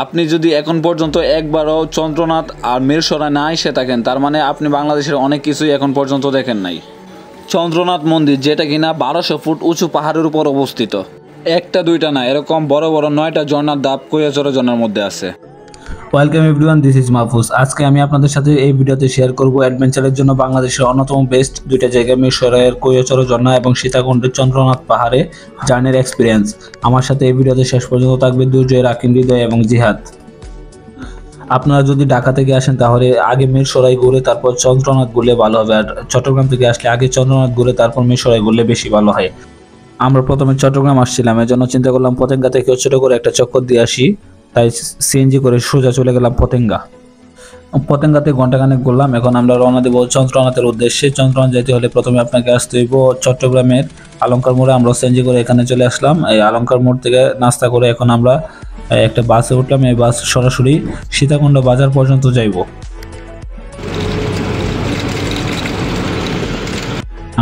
আপনি যদি এখন পর্যন্ত একবারও চন্দ্রনাথ আর মিরসরাই না এসে থাকেন, তার মানে আপনি বাংলাদেশের অনেক কিছুই এখন পর্যন্ত দেখেন নাই। চন্দ্রনাথ মন্দির, যেটা কিনা 1200 ফুট উঁচু পাহাড়ের উপর অবস্থিত। একটা দুইটা না, এরকম বড় বড় 9টা ঝর্ণার ধাপ কৈয়াচড়া ঝর্ণার মধ্যে আছে। Welcome everyone, this is Mahfuz. আজকে আমি আপনাদের সাথে এই ভিডিওতে শেয়ার করব অ্যাডভেঞ্চারের জন্য বাংলাদেশের অন্যতম বেস্ট দুইটা জায়গা, মিরসরাইয়ের কৈয়াচড়া ঝর্ণা এবং সীতাকুণ্ডের চন্দ্রনাথ পাহাড়ে জার্নির এক্সপিরিয়েন্স। আমার সাথে এই ভিডিওতে শেষ পর্যন্ত থাকবে দুর্জয়, রাকিন, হৃদয় এবং জিহাদ। আপনারা যদি ঢাকা থেকে আসেন তাহলে আগে মিরসরাই ঘুরে তারপর চন্দ্রনাথ ঘুরলে ভালো হবে, আর চট্টগ্রাম থেকে আসলে আগে চন্দ্রনাথ ঘুরে তারপর মিরসরাই ঘুরলে বেশি ভালো হয়। আমরা প্রথমে চট্টগ্রাম আসছিলাম, এর জন্য চিন্তা করলাম পতেঙ্গা থেকে ছোট করে একটা চক্কর দিয়ে আসি, তাই সিএনজি করে সোজা চলে গেলাম পতেঙ্গাতে ঘন্টাখানেক ঘুরলাম। এখন আমরা রওনা দেব চন্দ্রনাথের উদ্দেশ্যে। চন্দ্রনাথ যেতে হলে প্রথমে আপনাকে আসতে হইব চট্টগ্রামের অলঙ্কার মোড়ে। আমরা সিএনজি করে এখানে চলে আসলাম। এই অলঙ্কার মোড় থেকে নাস্তা করে এখন আমরা একটা বাসে উঠলাম। এই বাস সরাসরি সীতাকুণ্ড বাজার পর্যন্ত যাইব।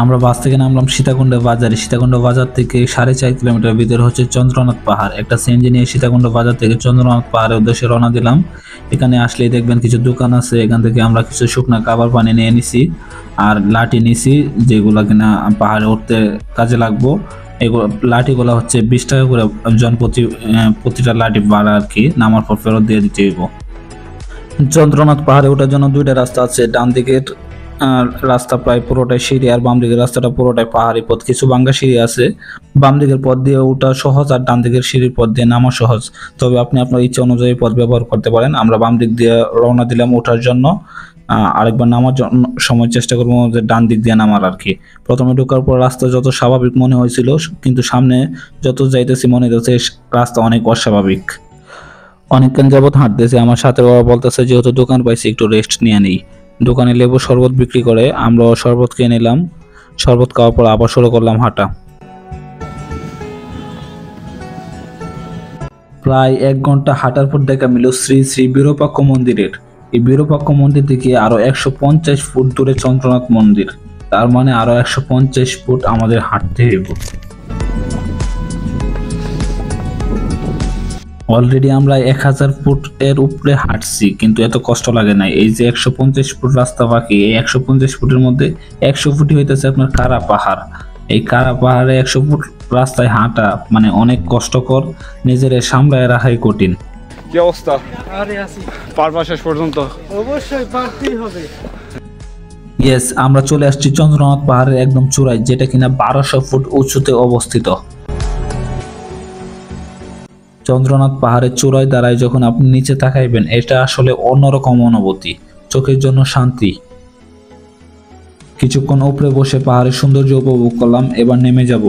আমরা বাস থেকে নামলাম সীতাকুণ্ড বাজারে। সীতাকুণ্ড বাজার থেকে 4.5 কিলোমিটার ভিতরে হচ্ছে চন্দ্রনাথ পাহাড়। একটা সিএনজি নিয়ে সীতাকুণ্ড বাজার থেকে চন্দ্রনাথ পাহাড়ের উদ্দেশ্যে রওনা দিলাম। এখানে আসলেই দেখবেন কিছু দোকান আছে, এখান থেকে আমরা কিছু শুকনো খাবার পানি নিয়ে নিছি আর লাঠি নিছি, যেগুলো কিনা পাহাড়ে উঠতে কাজে লাগবো। এগুলো লাঠিগুলো হচ্ছে 20 টাকা করে জন প্রতিটা লাঠি ভাড়া আর কি, নামার পর ফেরত দিয়ে দিতে হইব। চন্দ্রনাথ পাহাড়ে ওঠার জন্য দুইটা রাস্তা আছে। ডান দিকের রাস্তা প্রায় পুরোটাই সিঁড়ি আর বাম দিকের রাস্তাটা পুরোটাই পাহাড়ি পথ। কিছু ভাঙ্গা সিঁড়ি আছে। বাম দিকের পথ দিয়ে ওঠা সহজ আর ডান দিকের সিঁড়ির পথ দিয়ে নামা সহজ, তবে আপনি আপনার ইচ্ছা অনুযায়ী পথ ব্যবহার করতে পারেন। আমরা বাম দিক দিয়ে রওনা দিলাম ওঠার জন্য, আরেকবার নামার সময় চেষ্টা করবো যে ডান দিক দিয়ে নামার আর কি। প্রথমে ঢোকার পর রাস্তা যত স্বাভাবিক মনে হয়েছিল, কিন্তু সামনে যত যাইতেছি মনে হচ্ছে রাস্তা অনেক অস্বাভাবিক। অনেকক্ষণ যাবত হাঁটতেছে, আমার সাথে বাবা বলতেছে যেহেতু দোকান পাইছি একটু রেস্ট নিয়ে নেই। দোকানে লেবু শরবত বিক্রি করে, আমরা শরবত খেয়ে নিলাম। শরবত খাওয়ার পর আবার শুরু করলাম হাঁটা। প্রায় 1 ঘন্টা হাঁটার পর দেখা মিল শ্রী শ্রী বিরূপাক্ষ মন্দিরের। এই বিরূপাক্ষ মন্দির থেকে আরো 150 ফুট দূরে চন্দ্রনাথ মন্দির, তার মানে আরো 150 ফুট আমাদের হাঁটতে হইব। অলরেডি আমরা 1000 ফুট এর উপরে হাঁটছি, কিন্তু এত কষ্ট লাগে নাই। এই যে 150 ফুট রাস্তা বাকি, এই 150 ফুটের মধ্যে 100 ফুটই হইতেছে আপনার কারা পাহাড়। এই কারা পাহাড়ে 100 ফুট রাস্তায় হাঁটা মানে অনেক কষ্টকর, নিজের সামলায় রাখাই কঠিন। কি অবস্থা? আরে আসি পারবা শেষ পর্যন্ত? অবশ্যই পারতেই হবে। ইয়েস, আমরা চলে আসছি চন্দ্রনাথ পাহাড়ের একদম চূড়ায়, যেটা কিনা 1200 ফুট উঁচুতে অবস্থিত। চন্দ্রনাথ পাহাড়ের চূড়ায় দাঁড়ায় যখন আপনি নিচে তাকাইবেন, এটা আসলে অন্যরকম অনুভূতি, চোখের জন্য শান্তি। কিছুক্ষণ উপরে বসে পাহাড়ের সৌন্দর্য উপভোগ করলাম। এবার নেমে যাব।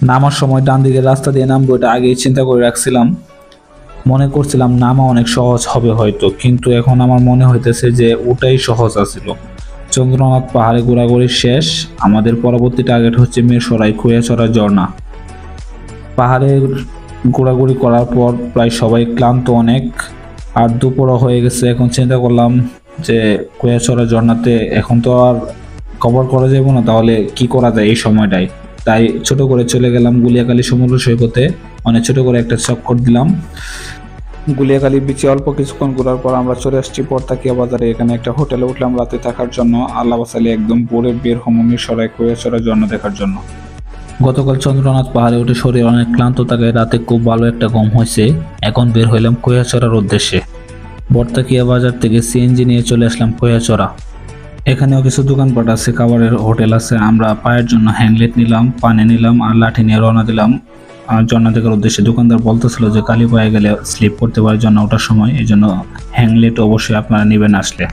নামার সময় ডান দিকের রাস্তা দিয়ে নামবো, এটা আগেই চিন্তা করে রাখছিলাম। মনে করছিলাম নামা অনেক সহজ হবে হয়তো, কিন্তু এখন আমার মনে হইতেছে যে ওটাই সহজ আছিল। চন্দ্রনাথ পাহাড়ে ঘোরাঘুরি শেষ। আমাদের পরবর্তী টার্গেট হচ্ছে মিরসরাই কৈয়াচড়া ঝর্ণা। পাহাড়ে ঘোরাঘুরি করার পর প্রায় সবাই ক্লান্ত অনেক, আর দুপুরও হয়ে গেছে। এখন চিন্তা করলাম যে কৈয়াচড়া ঝর্ণাতে এখন তো আর কভার করা যাবে না, তাহলে কি করা যায় এই সময়টায়। তাই ছোট করে চলে গেলাম গুলিয়াখালী সমুদ্র সৈকতে। অনেক ছোট করে একটা চক্কর দিলাম। গুলিয়াখালী বিচে অল্প কিছুক্ষণ ঘোরার পর আমরা চলে আসছি পরতাকিয়া বাজারে। এখানে একটা হোটেলে উঠলাম রাতে থাকার জন্য। আল্লাহ বাসালি একদম ভোরে বের হম মিরসরাই কৈয়াচড়া ঝর্ণা দেখার জন্য। গতকাল চন্দ্রনাথ পাহাড়ে উঠে শরীর অনেক ক্লান্ত থাকায় রাতে খুব ভালো একটা ঘুম হয়েছে। এখন বের হইলাম কৈয়াচড়ার উদ্দেশ্যে। পরতাকিয়া বাজার থেকে সিএনজি নিয়ে চলে আসলাম কৈয়াচড়া। এখানেও কিছু দোকানপাট আছে, খাবারের হোটেল আছে। আমরা পায়ের জন্য হ্যাংলেট নিলাম, পানি নিলাম আর লাঠি নিয়ে রওনা দিলাম ঝর্ণা দেখার উদ্দেশ্যে। দোকানদার বলতেছিল যে কালি পায়ে গেলে স্লিপ করতে পারে ঝর্ণা ওঠার সময়, এই জন্য হ্যাংলেট অবশ্যই আপনারা নেবেন আসলে।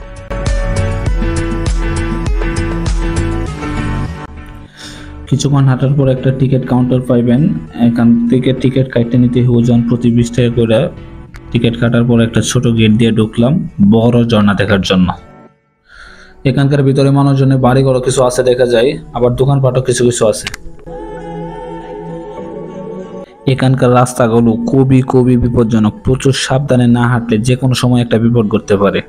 কিছুক্ষণ হাঁটার পর একটা টিকিট কাউন্টার পাইবেন, এখান থেকে টিকিট কাটতে নিতে ওজন প্রতি 20 টাকা করে। টিকিট কাটার পর একটা ছোট গেট দিয়ে ঢুকলাম বড় ঝর্ণা দেখার জন্য। এখানকার ভিতরে মানুষজনের বাড়িঘরও কিছু আছে দেখা যায়, আবার দোকানপাটও কিছু কিছু আছে। এখানকার রাস্তাগুলো খুবই বিপজ্জনক, প্রচুর সাবধানে না হাঁটলে যে কোনো সময় একটা বিপদ ঘটতে পারে।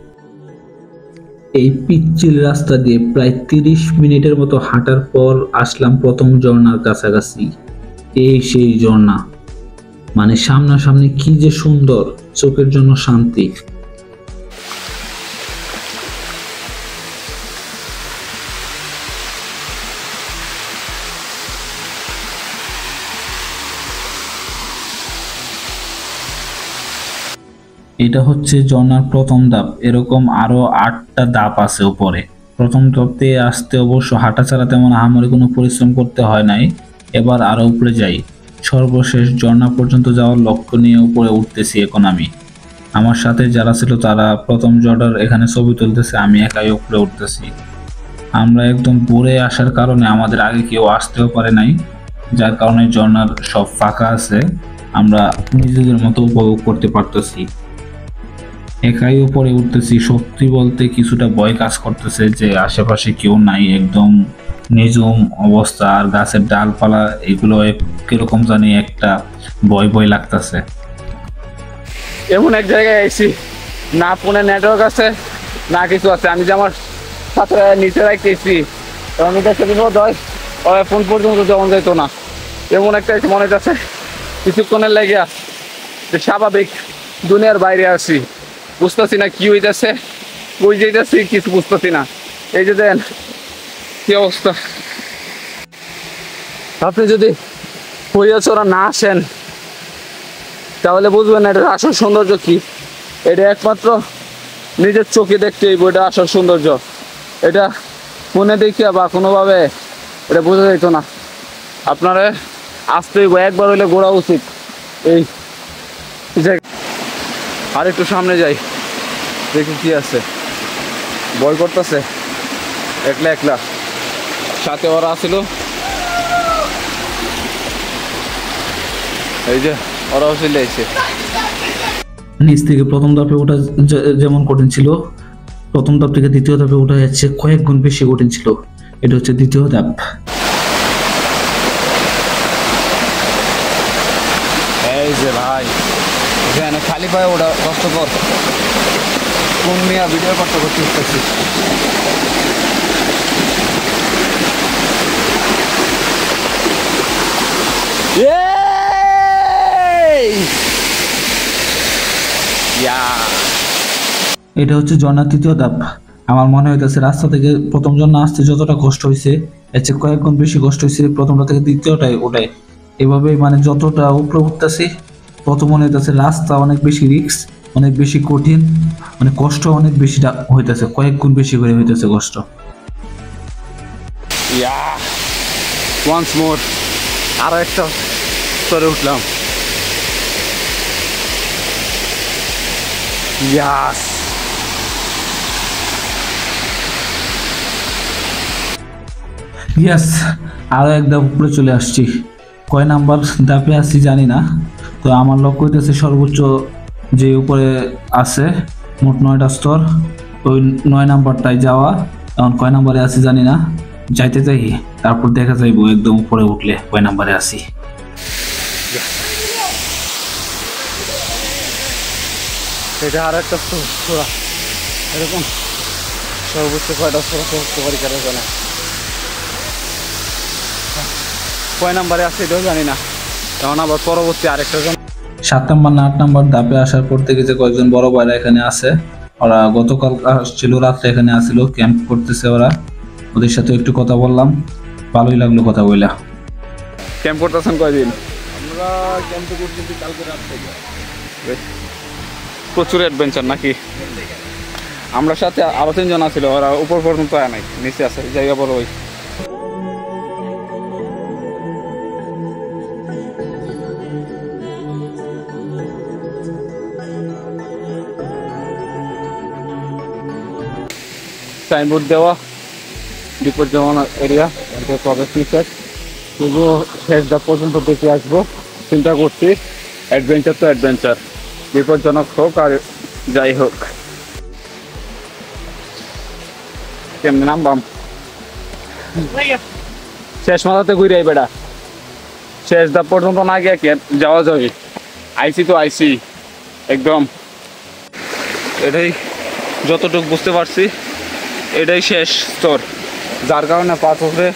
এই পিচ্ছিল রাস্তা দিয়ে প্রায় 30 মিনিটের মতো হাঁটার পর আসলাম প্রথম ঝর্ণার কাছাকাছি। এই সেই ঝর্ণা। মানে সামনাসামনি কি যে সুন্দর, চোখের জন্য শান্তি। এটা হচ্ছে ঝর্ণার প্রথম ধাপ, এরকম আরো 8টা ধাপ আছে উপরে। প্রথম ধাপে আসতে অবশ্য হাঁটা ছাড়া তেমন আহামরি কোনো পরিশ্রম করতে হয় নাই। এবার আরো উপরে যাই, সর্বশেষ ঝর্ণা পর্যন্ত যাওয়ার লক্ষ্য নিয়ে উপরে উঠতেছি এখন আমি। আমার সাথে যারা ছিল তারা প্রথম ঝর্ণার এখানে ছবি তুলতেছে, আমি একাই উপরে উঠতেছি। আমরা একদম ভোরে আসার কারণে আমাদের আগে কেউ আসতেও পারে নাই, যার কারণে ঝর্ণার সব ফাঁকা আছে, আমরা নিজেদের মতো উপভোগ করতে পারতেছি। একাই উপরে উঠতেছি, সত্যি বলতে কিছুটা ভয় কাজ করতেছে যে আশেপাশে কেউ নাই, একদম নিঝুম অবস্থা, আর গাছের ডালপালা এগুলো কিরকম জানি একটা ভয় ভয় লাগতেছে। এমন এক জায়গায় আইছি, না ফোনে নেটওয়ার্ক আছে না কিছু আছে। আমি যে আমার ছাত্র নিচে রাখতেছি, এবং এটা বিপদ হয়, ওরা ফোন পর্যন্ত যেমন যেত না। এমন একটা মনে যাচ্ছে কিছুক্ষণের লেগে যে স্বাভাবিক দুনিয়ার বাইরে আছি, বুঝতেছি না কি হইতেছে, কই যাইতেছি কিছু বুঝতেছি না। এই যে দেন কি অবস্থা। আপনি যদি হইয়াচড়া না আসেন তাহলে বুঝবেন না এটার আসল সৌন্দর্য কি। এটা একমাত্র নিজের চোখে দেখতে এই বইটা আসল সৌন্দর্য। এটা ফোনে দেখিয়া বা কোনোভাবে এটা বোঝা যেত না। আপনারা আসতে একবার হইলে ঘোরা উচিত এই জায়গা। আর একটু সামনে যাই, দেখি কি আছে। ভয় করতেছে, একলা একলা, সাথে ওরা আসছিল, এই যে ওরাও চলে আইছে। নিচ থেকে প্রথম ধাপে ওঠা যেমন কঠিন ছিল, প্রথম ধাপ থেকে দ্বিতীয় ধাপে ওঠা যাচ্ছে কয়েক গুণ বেশি কঠিন ছিল। এটা হচ্ছে দ্বিতীয় ধাপ। এই যে ভাই, এখানে খালি পায়ে ওটা কষ্টকর, কোন মিয়া ভিডিও করতে করতে উঠতেছি। এটা হচ্ছে ঝর্ণার তৃতীয় ধাপ। আমার মনে হইতেছে রাস্তা থেকে প্রথম ঝর্ণা আসতে যতটা কষ্ট হয়েছে, এর চেয়ে কয়েক গুণ বেশি কষ্ট হয়েছে প্রথমটা থেকে দ্বিতীয়টাই ওটাই। এভাবে মানে যতটা উপরে উঠতেছি তত মনে হইতেছে রাস্তা অনেক বেশি রিস্ক, অনেক বেশি কঠিন, মানে কষ্ট অনেক বেশি হইতেছে, কয়েক গুণ বেশি করে হইতেছে কষ্ট। ওয়ান্স মোর, আরো একটা স্তরে উঠলাম। ইয়াস, ইয়েস, আরো এক ধাপ উপরে চলে আসছি। কয় নাম্বার ধাপে আসছি জানি না, তো আমার লক্ষ্য হইতেছে সর্বোচ্চ যে উপরে আছে, মোট 9টা স্তর, ওই 9 নাম্বারটায় যাওয়া। এখন কয় নাম্বারে আছি জানি না, যাইতে চাই, তারপর দেখা যাইব একদম উপরে উঠলে কয় নাম্বারে আছি। এটা আর একটা ছোড়া, এরকম সর্বোচ্চ কয়টা ছোড়া করতে পারি কারো জানে। কয় নাম্বারে আছে এটাও জানি না, কারণ আবার পরবর্তী আরেকটা 7 নাম্বার না 8 নাম্বার ধাপে আসার পর থেকে যে কয়েকজন বড় ভাইরা এখানে আছে, ওরা গতকাল আসছিল, রাত্রে এখানে আসছিল, ক্যাম্প করতেছে ওরা। ওদের সাথে একটু কথা বললাম, ভালোই লাগলো কথা বইলা। ক্যাম্প করতেছেন কয়দিন? আমরা ক্যাম্পে করতেছি কালকে রাত থেকে। প্রচুর অ্যাডভেঞ্চার নাকি? আমরা সাথে আরো 3 জন আছিল, ওরা উপর পর্যন্ত আয় নাই, নিচে আছে জায়গা বড়। ওই সাইনবোর্ড দেওয়া বিপজ্জনক এরিয়া, শুধু শেষ ধাপ পর্যন্ত দেখে আসবো চিন্তা করছি। অ্যাডভেঞ্চার তো অ্যাডভেঞ্চার, বিপজ্জনক হোক আর যাই হোক। কেমনে নামবাম? শেষ মাথাতে ঘুরে বেড়া, শেষ ধাপ পর্যন্ত না গিয়ে যাওয়া যাবে। আইসি তো আইসি একদম, এটাই যতটুকু বুঝতে পারছি এটাই শেষ স্তর, যার কারণে পাথরে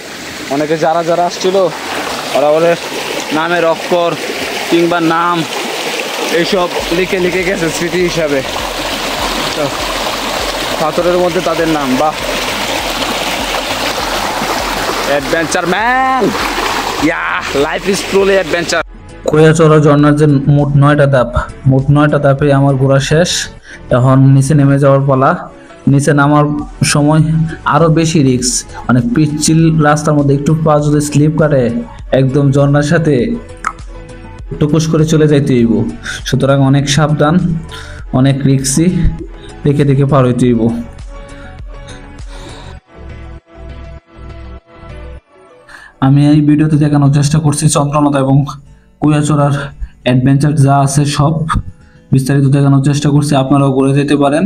অনেকে যারা আসছিল ওরা ওদের নামের অক্ষর কিংবা নাম এইসব লিখে লিখে গেছে স্মৃতি হিসাবে। তো পাথরের মধ্যে তাদের নাম। বাহ, adventure man, yeah life is truly adventure. কুয়াচড়া ঝর্ণার যে মোট 9টা ধাপ, মোট 9টা ধাপে আমার ঘোরা শেষ। এখন নিচে নেমে যাওয়ার পালা। নিচে নামার সময় আরো বেশি রিস্ক, মানে পিচ্ছিল রাস্তার মধ্যে একটু পা যদি স্লিপ কাটে একদম ঝর্ণার সাথে টুকুস করে চলে যাইতে হইব। সুতরাং অনেক সাবধান, অনেক রিস্কি, দেখে দেখে পার হইতে হইব। আমি এই ভিডিওতে দেখানোর চেষ্টা করছি চন্দ্রনাথ এবং কুয়াচড়ার অ্যাডভেঞ্চার যা আছে সব বিস্তারিত দেখানোর চেষ্টা করছি। আপনারাও ঘুরে যেতে পারেন,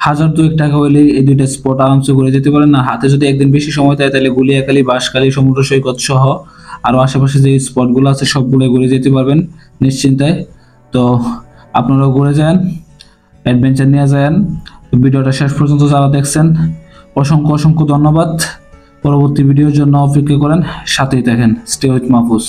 1000-2 টাকা হইলে এই দুইটা স্পট আরামসে ঘুরে যেতে পারেন। না হাতে যদি একদিন বেশি সময় থাকে তাহলে গুলিয়াখালী, বাঁশখালী, সমুদ্র সৈকত সহ আরও আশেপাশে যে স্পটগুলো আছে সবগুলো ঘুরে যেতে পারবেন নিশ্চিন্তায়। তো আপনারাও ঘুরে যান, অ্যাডভেঞ্চার নিয়ে যান। ভিডিওটা শেষ পর্যন্ত যারা দেখছেন অসংখ্য অসংখ্য ধন্যবাদ। পরবর্তী ভিডিওর জন্য অপেক্ষা করেন, সাথেই থাকেন। Stay with Mahfuz.